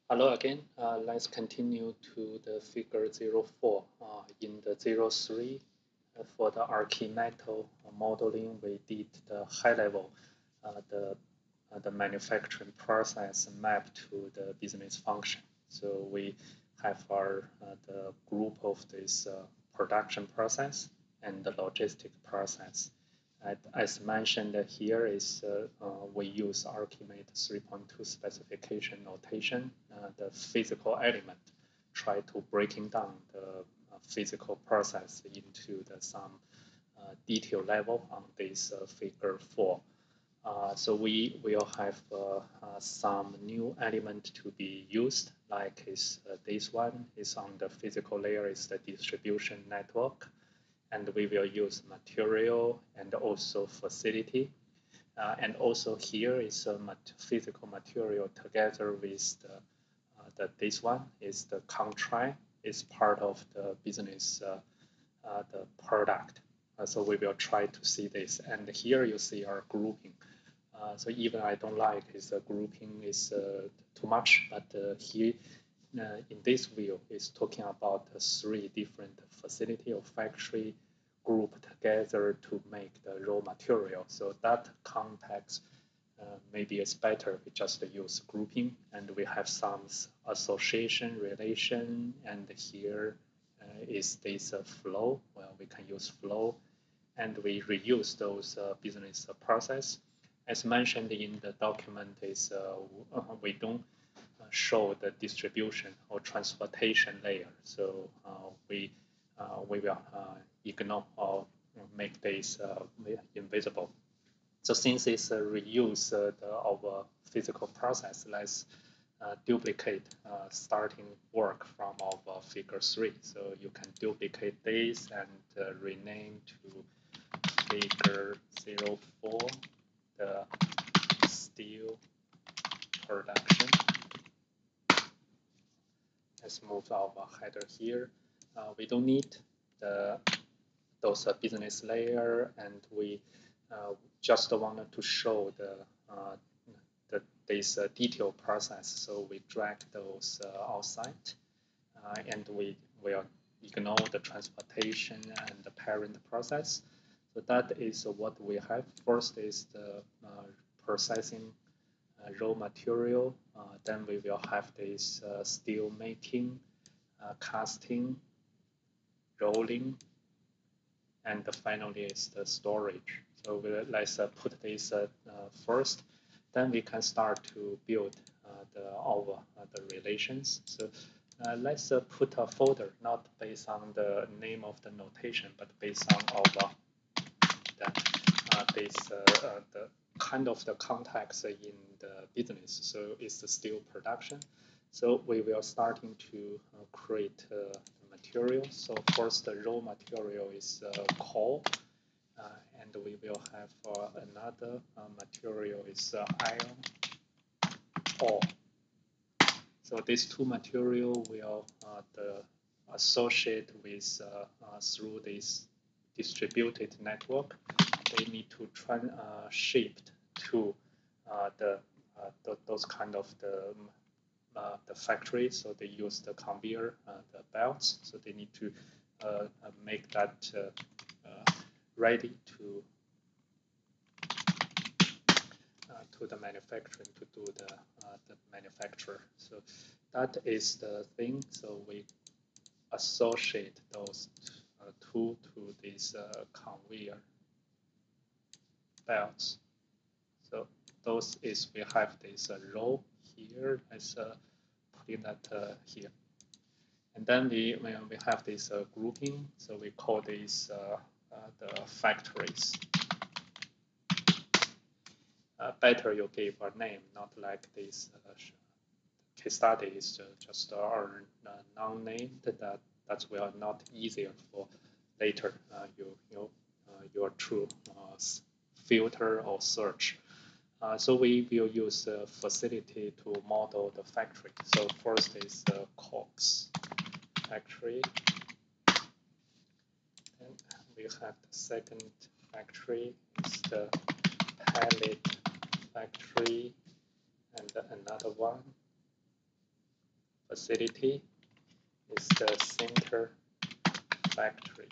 Hello again. Let's continue to the figure 04. In the 03, for the ArchiMetal modeling, we did the high level, the manufacturing process mapped to the business function. So we have our the group of this production process and the logistic process. As mentioned here is we use ArchiMate 3.2 specification notation, the physical element, try to breaking down the physical process into some detail level on this figure 4. So we will have some new element to be used, like this one is on the physical layer is the distribution network, and we will use material and also facility. And also here is a physical material together with this one is the contract, is part of the business, the product. So we will try to see this. And here you see our grouping. So even I don't like is the grouping is too much, but here in this view is talking about three different facility or factory grouped together to make the raw material. So that context maybe it's better we just use grouping, and we have some association relation, and here is this flow. Well, we can use flow, and we reuse those business process. As mentioned in the document, is we don't show the distribution or transportation layer. So we will ignore or make this invisible. So since it's reuse our physical process, let's duplicate starting work from our figure 3. So you can duplicate this and rename to figure 04, the steel production. Let's move our header here. We don't need those business layer, and we just wanted to show this detail process. So we drag those outside, and we will ignore the transportation and the parent process. So that is what we have. First is the processing raw material. Then we will have this steel making, casting, rolling, and finally is the storage. So let's put this first. Then we can start to build the relations. So let's put a folder, not based on the name of the notation, but based on our the kind of the context in the business. So it's the steel production. So we will starting to create the material. So first, the raw material is coal, and we will have another material is iron ore. So these two material will associate with through this distributed network. They need to shift to those kind of the factory. So they use the conveyor, the belts. So they need to make that ready to the manufacturing, to do the manufacture. So that is the thing. So we associate those two to these conveyor belts. So those is we have this row here as putting that here, and then we have this grouping. So we call these the factories. Better you give a name, not like this case study is just our non-named. That will not easier for later your true filter or search. So we will use the facility to model the factory. So first is the Cox factory. And we have the second factory is the pallet factory, and another one facility is the center factory.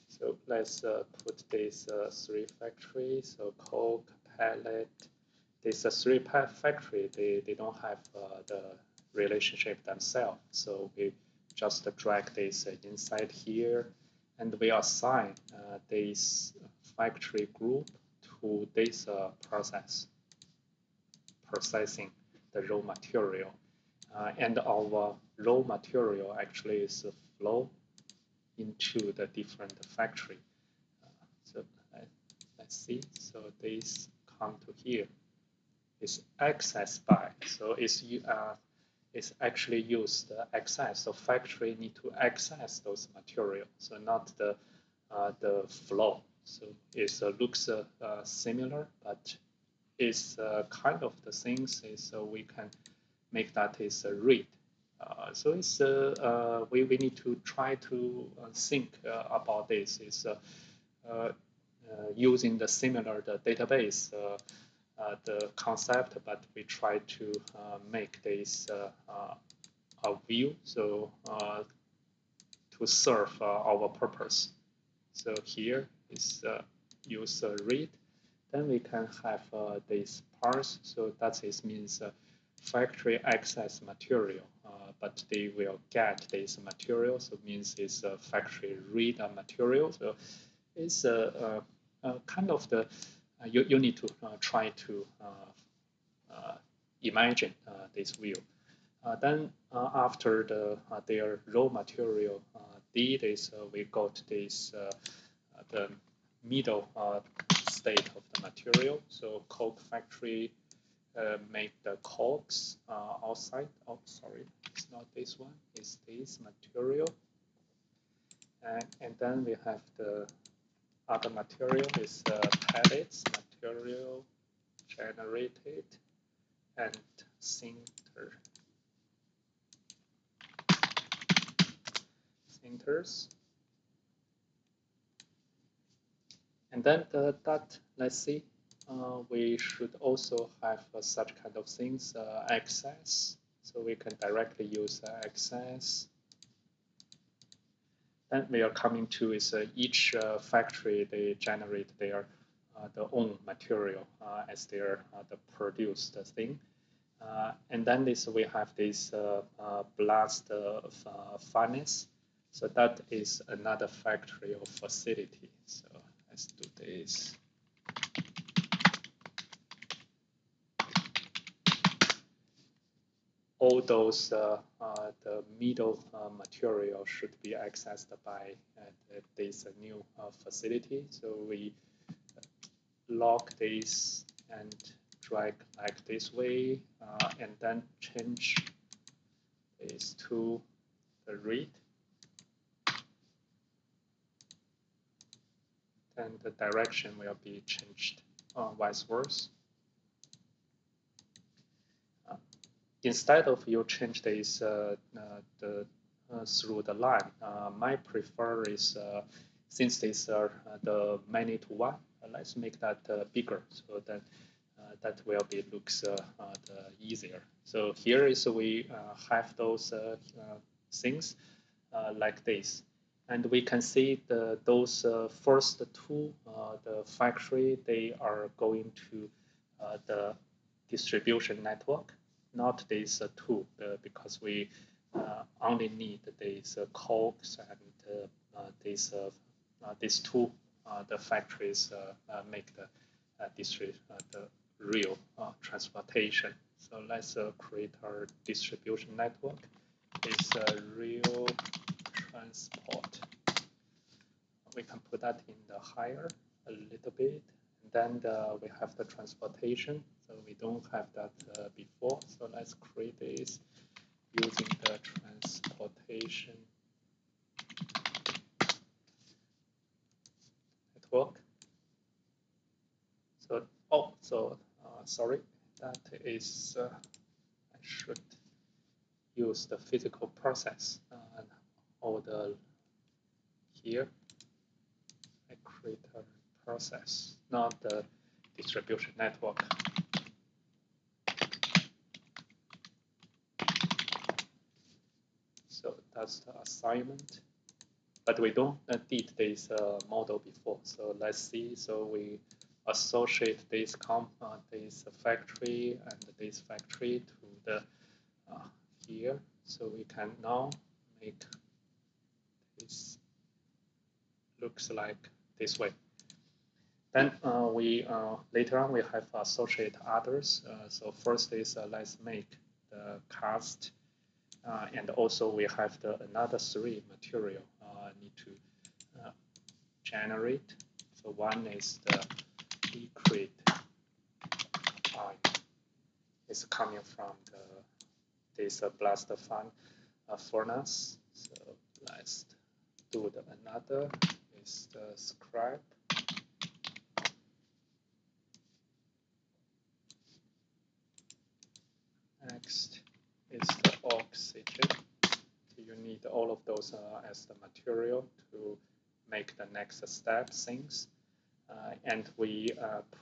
So let's put these three factories. So coke, pellet. These three factory, they don't have the relationship themselves. So we just drag this inside here, and we assign this factory group to this processing the raw material. And our raw material actually is flow into the different factory. So let's see. So this come to here. It's access by. So it's actually used access. So factory need to access those materials. So not the flow. So it looks similar, but it's kind of the things is we can make that is a read. So it's we need to try to think about this. Is using the similar database the concept, but we try to make this a view. So to serve our purpose. So here is use read. Then we can have this parse. So that is means factory access material, but they will get this material. So it means it's a factory read a material. So it's kind of the you need to try to imagine this view. Then after their raw material did is we got this the middle state of the material. So coke factory make the cokes outside. Oh, sorry, it's not this one. It's this material. And then we have the other material is pellets material generated and sinters. And then that, let's see, we should also have such kind of things, access. So we can directly use access. Then we are coming to is each factory, they generate their own material as their the produced thing. And then this we have this blast furnace. So that is another factory or facility. So let's do this. All those the middle material should be accessed by this new facility. So we lock this and drag like this way, and then change this to the read. Then the direction will be changed vice versa. Instead of you change this through the line, my prefer is since these are the many to one, let's make that bigger so that that will be looks easier. So here is we have those things like this, and we can see those first two the factory they are going to the distribution network. Not these two, because we only need these cokes and these two the factories make the real transportation. So let's create our distribution network. It's a real transport. We can put that in the higher a little bit. Then we have the transportation. So we don't have that before. So let's create this using the transportation network. So sorry, that is I should use the physical process and all the here. I create a process, not the distribution network. So that's the assignment. But we don't did this model before. So let's see. So we associate this this factory and this factory to the here. So we can now make this looks like this way. Then we later on we have associate others. So first is let's make the cast, and also we have the another three material need to generate. So one is the liquid ion. It's coming from this blast furnace. So let's do another is the scrap. Next is the oxygen. So you need all of those as the material to make the next step things. And we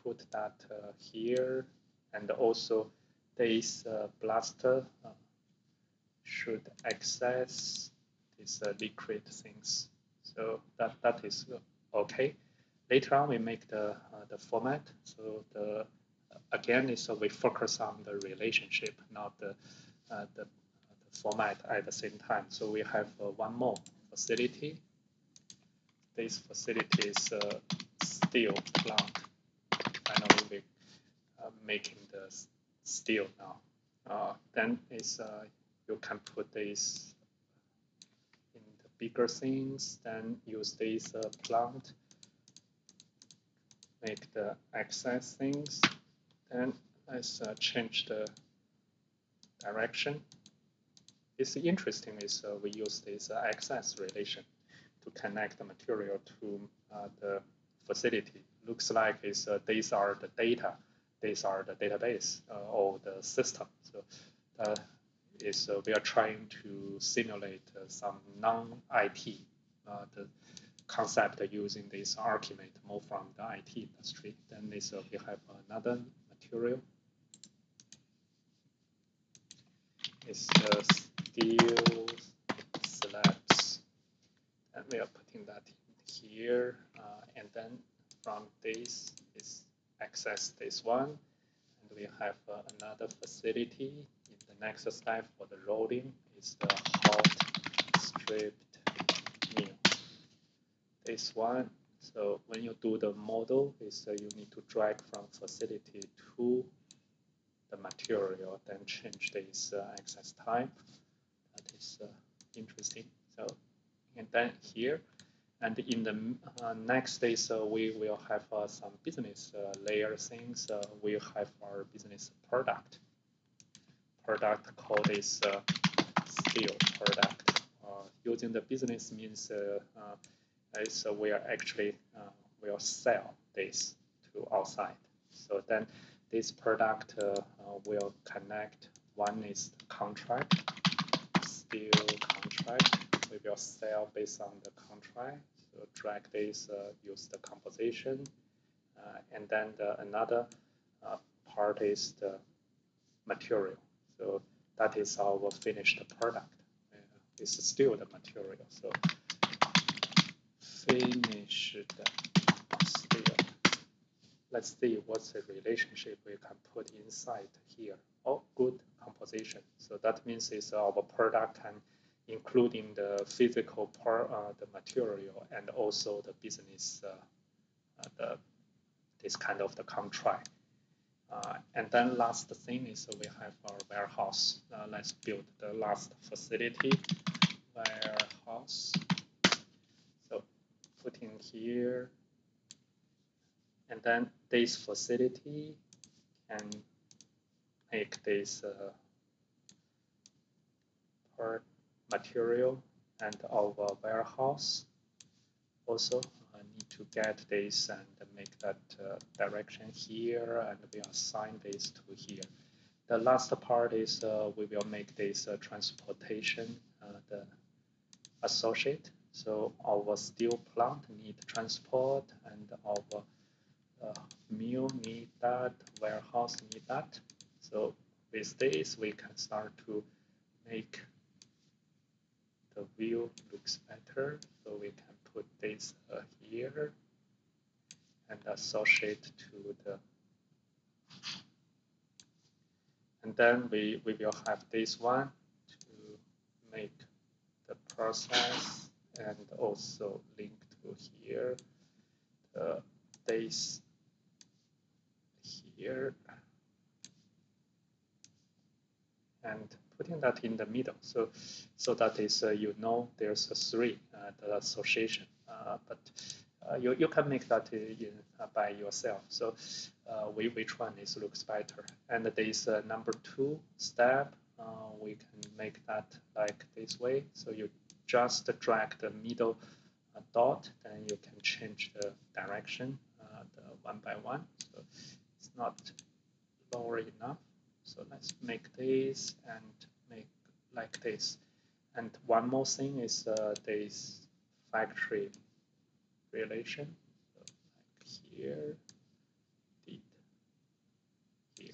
put that here, and also this blaster should access these liquid things. So that is okay. Later on, we make the format. So again, is we focus on the relationship, not the format at the same time. So we have one more facility. This facility is steel plant. Finally, we making the steel now. Then is you can put this in the bigger things. Then use this plant, make the access things. Then let's change the direction. It's interesting is we use this access relation to connect the material to the facility. Looks like is these are the data, these are the database or the system. So we are trying to simulate some non-IT the concept using this ArchiMate more from the IT industry. Then this we have another material. It's the steel slabs, and we are putting that in here, and then from this is access this one, and we have another facility. In the next step for the rolling is the hot stripped mill. This one. So when you do the model, is you need to drag from facility to the material, then change this access type. That is interesting. So, and then here, and in the next is we will have some business layer things. We have our business product. Product called is steel product. Using the business means we are actually will sell this to outside. So then this product will connect. One is the contract, steel contract. We will sell based on the contract. So drag this, use the composition, and then another part is the material. So that is our finished product. It's still the material. So finished steel. Let's see what's the relationship we can put inside here. Oh, good composition. So that means it's our product and including the physical part, the material, and also the business, this kind of the contract. And then last thing is we have our warehouse. Let's build the last facility, warehouse. So put in here. And then this facility can make this part material, and our warehouse also need to get this and make that direction here, and we assign this to here. The last part is we will make this transportation the associate. So our steel plant need transport, and our mill need that, warehouse need that. So with this, we can start to make the view looks better. So we can put this here and associate to the, and then we will have this one to make the process and also link to here, this here, and putting that in the middle. So that is, there's a three, the association, but you can make that by yourself. So which one looks better? And there is number 2 step. We can make that like this way. So you just drag the middle dot, then you can change the direction, the one by one. So it's not lower enough. So let's make this and make like this. And one more thing is this factory relation. So like here, did here.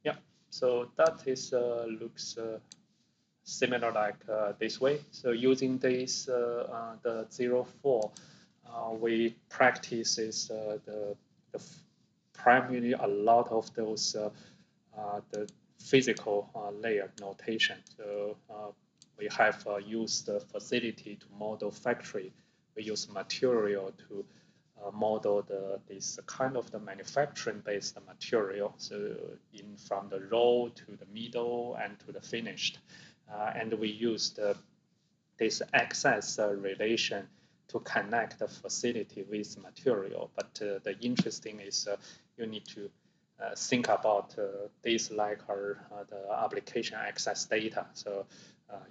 Yeah, so that is looks similar like this way. So using this the 04, we practice is the primarily a lot of those the physical layer notation. So we have used the facility to model factory. We use material to model this kind of the manufacturing-based material. So from the raw to the middle and to the finished. And we used this access relation to connect the facility with material. But the interesting is you need to think about this like the application access data. So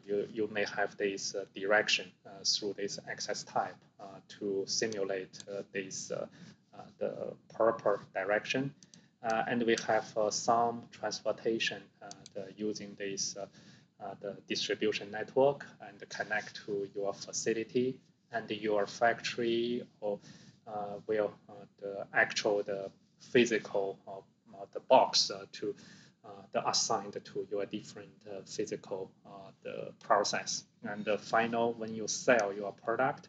you may have this direction through this access type to simulate this the proper direction. And we have some transportation using this the distribution network and connect to your facility and your factory, or the physical the box to the assigned to your different physical the process. And the final, when you sell your product,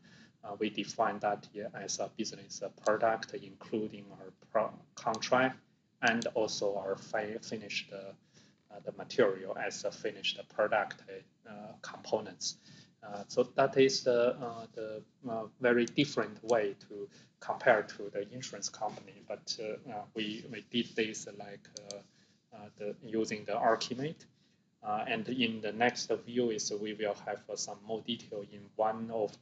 we define that as a business product, including our contract and also our finished the material as a finished product components. So that is the very different way to compare to the insurance company. But we did this like using the ArchiMate. And in the next view is we will have some more detail in one of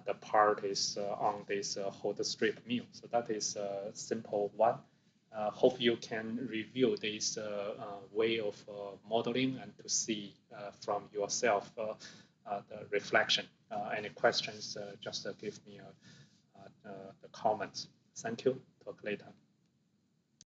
the part is on this hold strip mill. So that is a simple one. Hope you can review this way of modeling and to see from yourself the reflection. Any questions, just give me the comments. Thank you. Talk later.